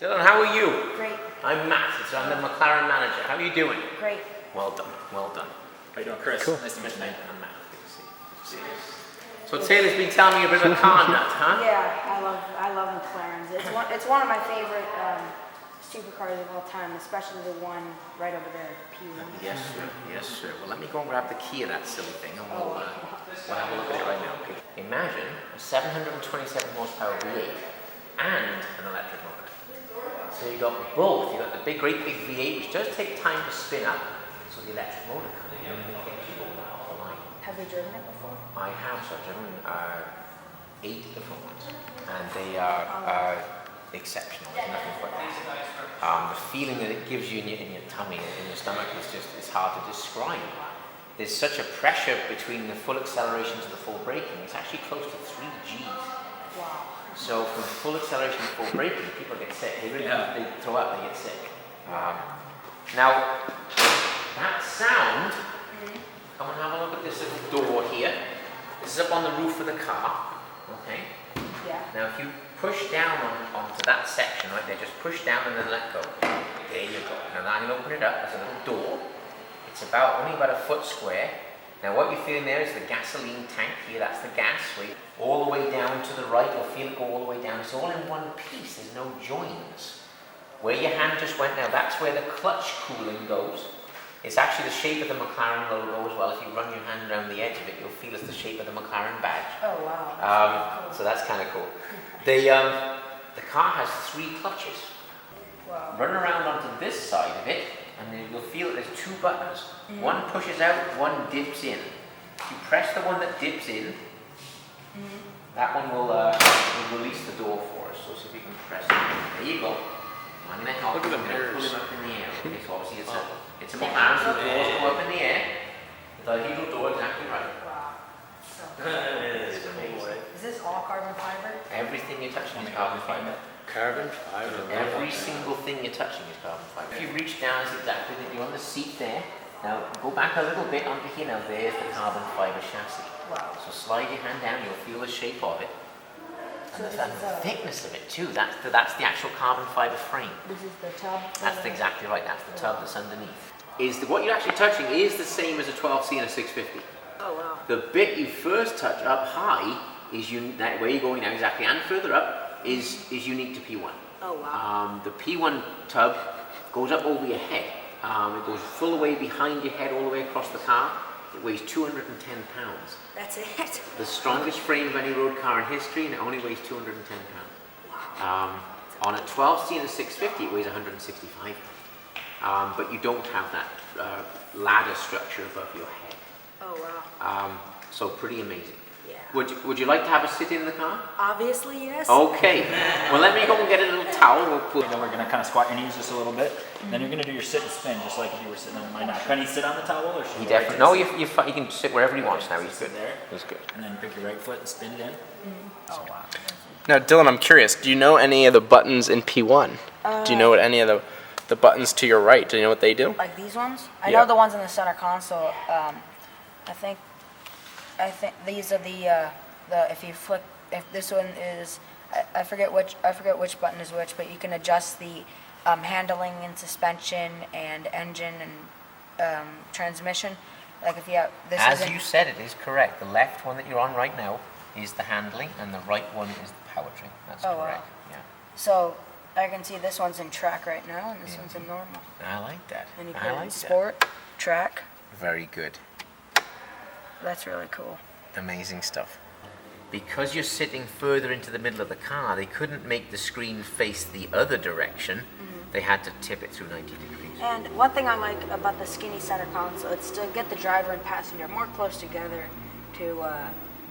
Dylan, how are you? Great. I'm Matt, I'm the McLaren manager. How are you doing? Great. Well done, well done. How you doing, Chris? Cool. Nice to meet you. I'm Matt. Good to see you. So Taylor's been telling me a bit of a car nut, huh? Yeah, I love McLarens. It's one of my favorite supercars of all time, especially the one right over there, P1. Yes, sir. Yes, sir. Well, let me go and grab the key of that silly thing, and we'll have a look at it right now. Okay. Imagine a 727 horsepower V8 and an electric motor. So you got both. You got the great big V8, which does take time to spin up. So the electric motor comes in and gets you all off the line. Have you driven it before? I have, so I've driven 8 different ones, and they are exceptional. There's nothing quite like it. The feeling that it gives you in your tummy and in your stomach is hard to describe. There's such a pressure between the full acceleration to the full braking. It's actually close to 3 Gs. Wow. So from full acceleration to full braking, people get sick. They really they throw up, they get sick. Now, that sound, come and have a look at this little door here. This is up on the roof of the car, okay? Yeah. Now if you push down onto that section right there, just push down and then let go. There you go. Now I'm going to open it up. There's a little door. It's only about a foot square. Now what you're feeling there is the gasoline tank here. That's the gas. All the way down to the right. You'll feel it go all the way down. It's all in one piece. There's no joins. Where your hand just went now, that's where the clutch cooling goes. It's actually the shape of the McLaren logo as well. If you run your hand around the edge of it, you'll feel it's the shape of the McLaren badge. Oh wow. So that's kind of cool. The car has 3 clutches. Wow. Run around onto this side of it, and then you'll feel that there's 2 buttons. One pushes out, one dips in. If you press the one that dips in, that one will release the door for us. So see if we can press it. There you go. I'm going to help. Look at them pull hairs. him up in the air. Okay, so obviously it's a McLaren, so the doors go up in the air. The dihedral door, exactly right. Wow. So, It's amazing. is this all carbon fiber? Everything you're touching is carbon fiber. Carbon fiber. Every single thing you're touching is carbon fiber. If you reach down, it's exactly that. You're on the seat there. Now go back a little bit onto here. Now there's the carbon fiber chassis. Wow. So slide your hand down. You'll feel the shape of it. So And this the is thickness of it too. That's the actual carbon fiber frame. This is the tub. That's exactly right. That's the tub that's underneath. What you're actually touching is the same as a 12C and a 650. Oh wow. The bit you first touch up high is where you're going now exactly, and further up is unique to P1. Oh wow. The P1 tub goes up over your head. It goes full away behind your head, all the way across the car. It weighs 210 pounds. That's it. The strongest frame of any road car in history, and it only weighs 210 pounds. Wow. On a 12C and a 650, it weighs 165 pounds. But you don't have that ladder structure above your head. Oh wow. So pretty amazing. Yeah. Would you like to have a sit in the car? Obviously yes. Okay. Well, let me go and get a little towel. Then we're going to kind of squat your knees just a little bit. Then you're going to do your sit and spin, just like if you were sitting on my neck. Can he sit on the towel, or should He you definitely. No, you can sit wherever he wants now. He's good. sit there? He's good. And then pick your right foot and spin it in. Oh wow. Now, Dylan, I'm curious. Do you know any of the buttons in P1? Do you know what any of the buttons to your right? Do you know what they do? Like these ones? I Yeah. know the ones in the center console. I think these are the if this one is I forget which button is which, but you can adjust the handling and suspension and engine and transmission. Like if you have this As isn't- you said, it is correct. The left one that you're on right now is the handling, and the right one is the powertrain. That's Oh, wow. correct. Yeah. So I can see this one's in track right now, and this one's in normal. I like that. And you put I it like in that. sport, track. Very good. That's really cool. Amazing stuff. Because you're sitting further into the middle of the car, they couldn't make the screen face the other direction. They had to tip it through 90 degrees. And one thing I like about the skinny center console, it's to get the driver and passenger more close together to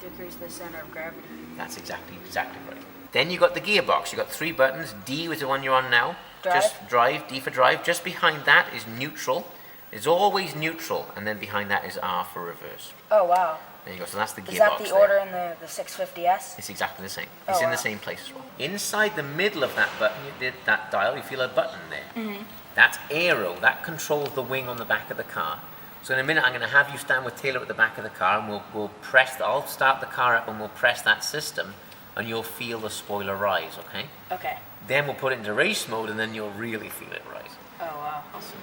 decrease the center of gravity. That's exactly right. Then you got the gearbox. You got 3 buttons. D was the one you're on now. Drive. Just drive. D for drive. Just behind that is neutral. It's always neutral, and then behind that is R for reverse. Oh wow. There you go. So that's the gearbox. Is that the there. order in the 650S? It's exactly the same. Oh, It's in wow. the same place as well. Inside the middle of that button, that dial, you feel a button there. That's aero. That controls the wing on the back of the car. So in a minute, I'm going to have you stand with Taylor at the back of the car, and we'll press. I'll start the car up, and we'll press that system, and you'll feel the spoiler rise, okay? Okay. Then we'll put it into race mode, and then you'll really feel it rise. Oh, wow. So,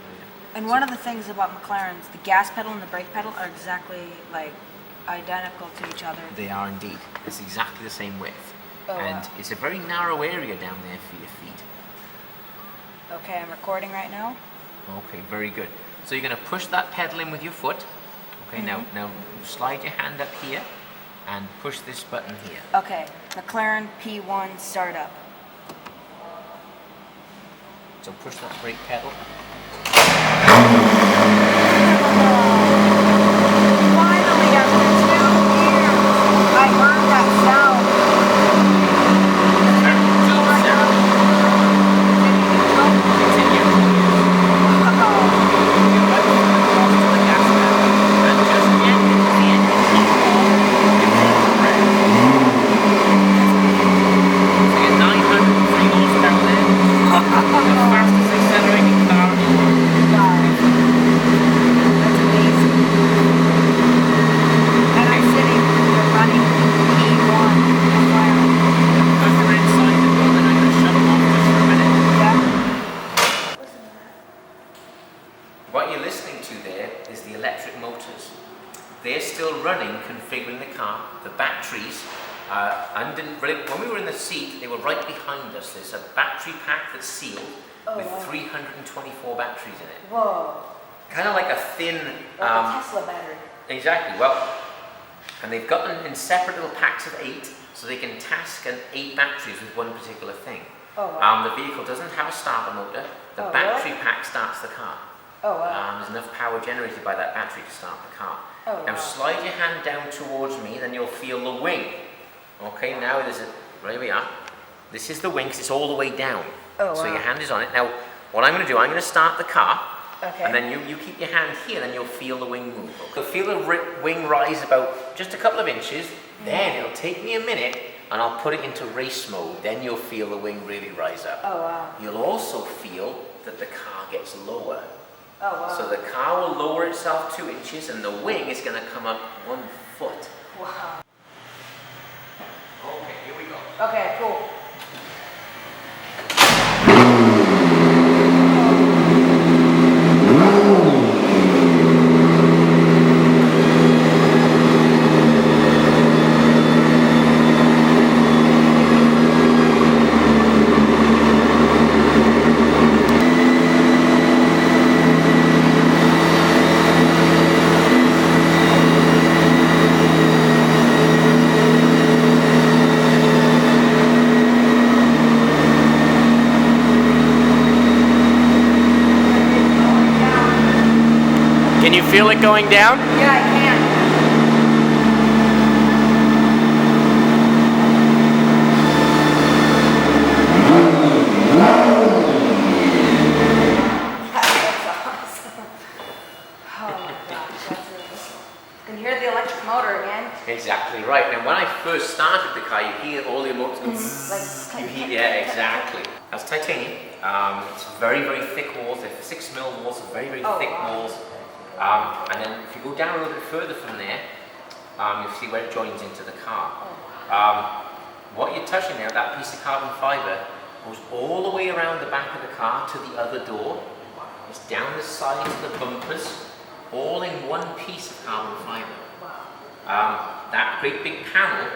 And one of the things about McLaren's, the gas pedal and the brake pedal are exactly like identical to each other. they are indeed. It's exactly the same width. Oh, And wow. it's a very narrow area down there for your feet. Okay, I'm recording right now. Okay, very good. So you're going to push that pedal in with your foot. Okay, now slide your hand up here and push this button here. Okay, McLaren P1 startup. So push that brake pedal. Finally, after 2 years, I heard that sound. That's amazing. And I'm sitting there running P1 McLaren. Yeah. What you're listening to there is the electric motors. They're still running, configuring the car. The batteries, when we were in the seat, they were right behind us. There's a battery pack that's sealed with 324 batteries in it. Whoa. Kind of like a thin... Like a Tesla battery. Exactly. Well, and they've got them in separate little packs of 8, so they can task 8 batteries with one particular thing. Oh, wow. The vehicle doesn't have a starter motor. The Oh, battery really? pack starts the car. Oh, wow. There's enough power generated by that battery to start the car. Oh, Now wow. slide your hand down towards me, then you'll feel the wing. Okay, now there's a... Right we are. This is the wing, 'cause it's all the way down. Oh, So wow. your hand is on it. Now, what I'm going to do, I'm going to start the car. Okay. And then you keep your hand here, then you'll feel the wing move. You'll feel the wing rise about just a couple of inches. Then it'll take me a minute, and I'll put it into race mode. Then you'll feel the wing really rise up. Oh, wow. You'll also feel that the car gets lower. Oh, wow. So the car will lower itself 2 inches, and the wing is going to come up 1 foot. Wow. Okay, here we go. Okay, cool. Can you feel it going down? Yeah, I can. That's awesome. Oh my gosh, that's really cool. Can you hear the electric motor again? Exactly right. And when I first started the car, you hear all the motors go Like, You hear, yeah, exactly. That's titanium. It's very, very thick walls. They're 6mm walls, so very, very Oh, thick wow. walls. And then if you go down a little bit further from there, you'll see where it joins into the car. What you're touching there, that piece of carbon fibre, goes all the way around the back of the car to the other door. It's down the side to the bumpers, all in one piece of carbon fibre. That great big panel,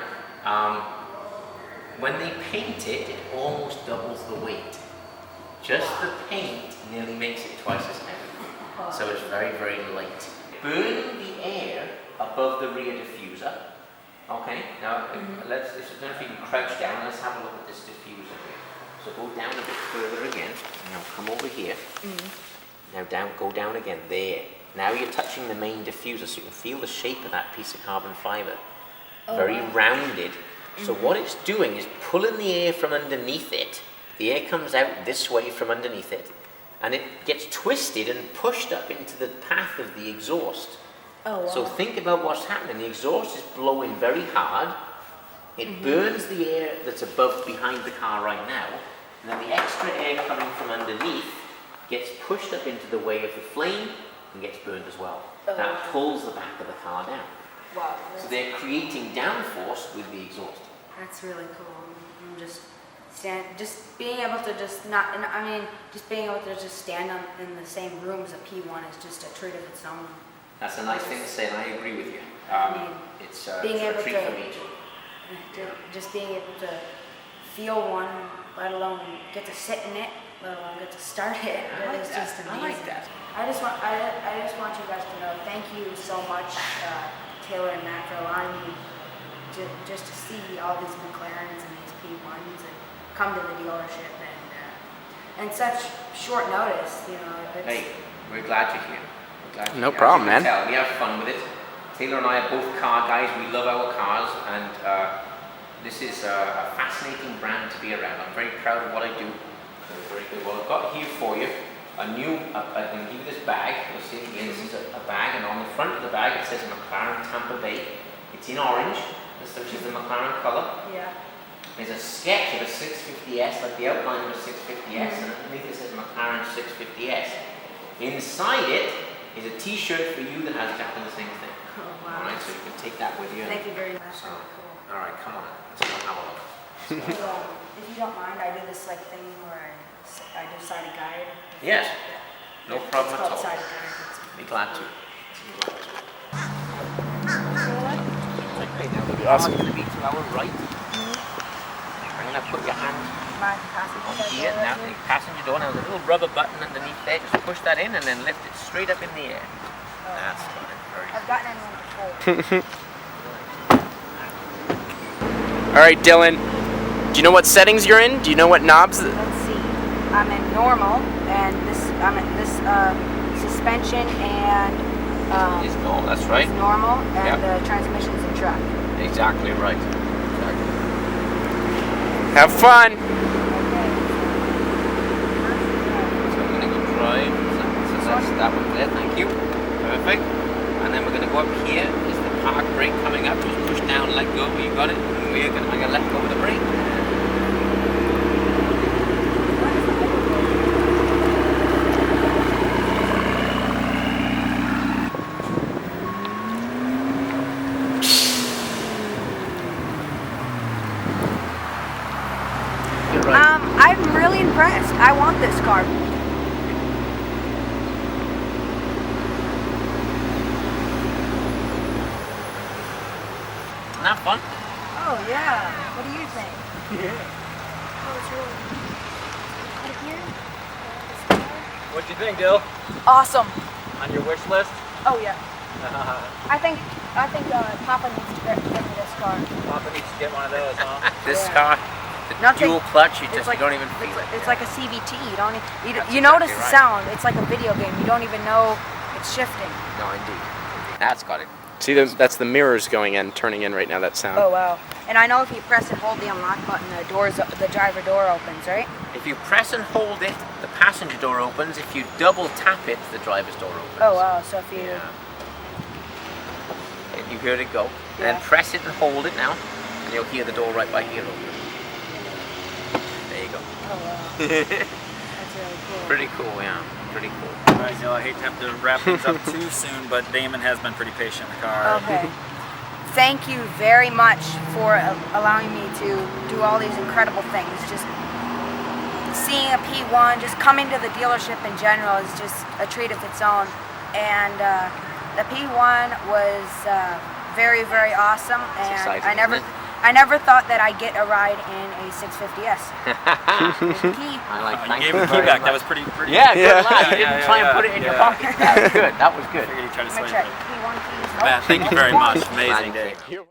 when they paint it, it almost doubles the weight. Just the paint nearly makes it twice as heavy. So it's very, very light. Burning the air above the rear diffuser. Okay, now let's, if you can crouch down, let's have a look at this diffuser here. So go down a bit further again. Now come over here. Now go down again, there. Now you're touching the main diffuser, so you can feel the shape of that piece of carbon fibre. Very rounded. So what it's doing is pulling the air from underneath it. The air comes out this way from underneath it, and it gets twisted and pushed up into the path of the exhaust. Oh, wow. So think about what's happening. The exhaust is blowing very hard. It burns the air that's above behind the car right now, and then the extra air coming from underneath gets pushed up into the way of the flame and gets burned as well. That wow. pulls the back of the car down. Wow. So they're creating downforce with the exhaust. That's really cool. I'm just being able to just not, and I mean, just being able to just stand in the same room as a P1 is just a treat of its own. That's a nice thing to say, and I agree with you. It's being a able treat to, for me too. just being able to feel one, let alone get to sit in it, let alone get to start it. I like It's that. just amazing. I like that. I just want you guys to know, thank you so much, Taylor and Matt, for allowing me just to see all these McLarens and these P1s and come to the dealership and such short notice. You know. Hey, we're glad you're here. We're glad you're No here. problem, As you can man. tell, we have fun with it. Taylor and I are both car guys. We love our cars, and this is a fascinating brand to be around. I'm very proud of what I do. So very good. Well, I've got here for you I'm going to give you this bag. You'll see again, this is a bag, and on the front of the bag it says McLaren Tampa Bay. It's in orange, which is the McLaren colour. Yeah. There's a sketch of a 650S, like the outline of a 650S, and underneath it says McLaren 650S. Inside it is a T-shirt for you that has exactly the same thing. Oh, wow. Alright, so you can take that with you. Thank you very much. So, Really cool. alright, come on. Let's go have a look. If you don't mind, I do this like thing where I do side guide. Yes. No problem It's at called all. side guide. Be glad to. Okay, now the Awesome. car's going to be to our right. I'm going to put your hand My passenger on here. Now, the passenger door. Now, there's a little rubber button underneath there. Just push that in and then lift it straight up in the air. That's fine. Very I've gotten in one before. All right, Dylan. Do you know what settings you're in? Do you know what knobs? Let's see. I'm in normal, and I'm in this suspension and It's normal, that's right. is normal, and Yep. the transmission's in track. Exactly right. Exactly. Have fun. Okay. So I'm going to go drive. So that's that one there. Thank you. Perfect. And then we're going to go up here. Is the park brake coming up? Just push down, let go. You got it. And I'm going to let go of the brake. I'm really impressed. I want this car. Isn't that fun? Oh yeah. What do you think? Oh, it's really right here. What'd you think, Dill? Awesome. On your wish list? Oh yeah. I think Papa needs to get me this car. Papa needs to get one of those, huh? This Yeah. car, the Nothing- dual clutch, you it's just like- you don't even feel it. It's like a CVT. You don't. That's You notice exactly the right. sound. It's like a video game. You don't even know it's shifting. No, indeed. That's got it. See, that's the mirrors going in, turning in right now. That sound. Oh wow. And I know if you press and hold the unlock button, the driver door opens, right? If you press and hold it, the passenger door opens. If you double tap it, the driver's door opens. Oh wow. So if you. Yeah. And you hear it go. And Yeah. then press it and hold it now, and you'll hear the door right by here open. There you go. Oh wow. That's really cool. Pretty cool, yeah. Pretty cool. All right, Dill, I hate to have to wrap things up too soon, but Damon has been pretty patient in the car. Okay. Thank you very much for allowing me to do all these incredible things. Just seeing a P1, just coming to the dealership in general is just a treat of its own. And the P1 was very, very awesome. And exciting, isn't it? I never thought that I'd get a ride in a 650S. Key. I like You thank gave you him the very key back. much. That was pretty. Yeah, good Yeah. lad. You didn't Yeah, try and yeah, put it in your yeah. pocket. That was good. That was good. I figured you tried to Let me sway check. it. P1 keys. Man, thank you very much. Glad Amazing you day. came.